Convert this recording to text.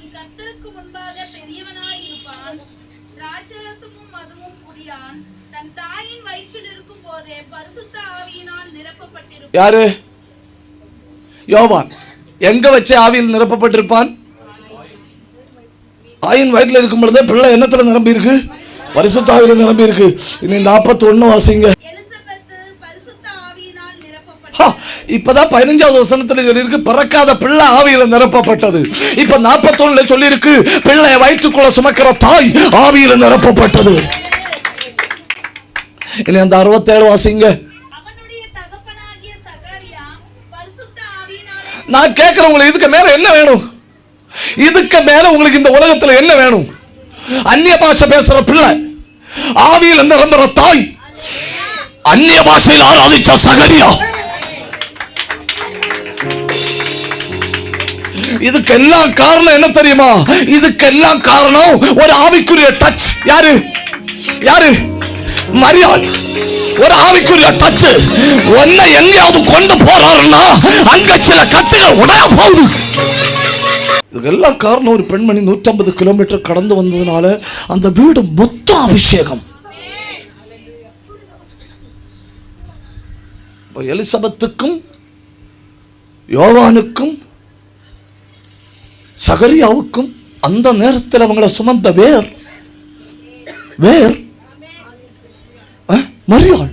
அவன் கர்த்தருக்கு முன்பாக பெரியவனாய் இருப்பான். திராட்சரசமும் மதுவும் குடியான். தன் தாயின் வயிற்றில் இருக்கும் போதே பரிசுத்த ஆவியினால் நிரப்பப்பட்டிருப்பான். யாரு? யோவான். எங்க வச்சு ஆவியில் நிரப்பப்பட்டிருப்பான்? ஆயின் வயிற்றில் இருக்கும் பொழுதே பிள்ளை என்னத்துல நிரம்பி இருக்கு? பரிசுத்த ஆவியில நிரம்பி இருக்கு. இனி 41 வாசிங்க. இப்பதான் 15வது வசனத்துல சொல்லியிருக்கு பிறக்காத பிள்ளை ஆவியில நிரப்பப்பட்டது. இப்ப 41 சொல்லியிருக்கு பிள்ளைய வயிற்றுக்குள்ள சுமக்கிற தாய் ஆவியில நிரப்பப்பட்டது. இனி அந்த 67 வாசிங்க. நான் கேட்கிறேன் உங்களுக்கு இதுக்கு மேல என்ன வேணும்? இதுக்கு மேல உங்களுக்கு இந்த உலகத்துல என்ன வேணும்? அந்நிய பாஷை பேசுற பிள்ளை, ஆவியில் நிரம்புற தாய், அந்நிய பாஷையில் ஆராதிச்ச சகரியா. இதுக்கெல்லாம் காரணம் என்ன தெரியுமா? இதுக்கெல்லாம் காரணம் ஒரு ஆவிக்குரிய டச். யாரு? யாரு? மரியாள். ஒரு ஆவிக்குரிய டச் ஒன்னை எங்கேயாவது கொண்டு போறாருன்னா அங்க சில கட்டுகள் உடைய போகுது. இதுக்கெல்லாம் காரணம் ஒரு பெண்மணி 150 கிலோமீட்டர் கடந்து வந்ததுனால அந்த வீடு மொத்த அபிஷேகம். எலிசபெத்துக்கும் யோவானுக்கும் சகரியாவுக்கும் அந்த நேரத்தில் அவங்களை சுமந்த வேர் மரியாள்.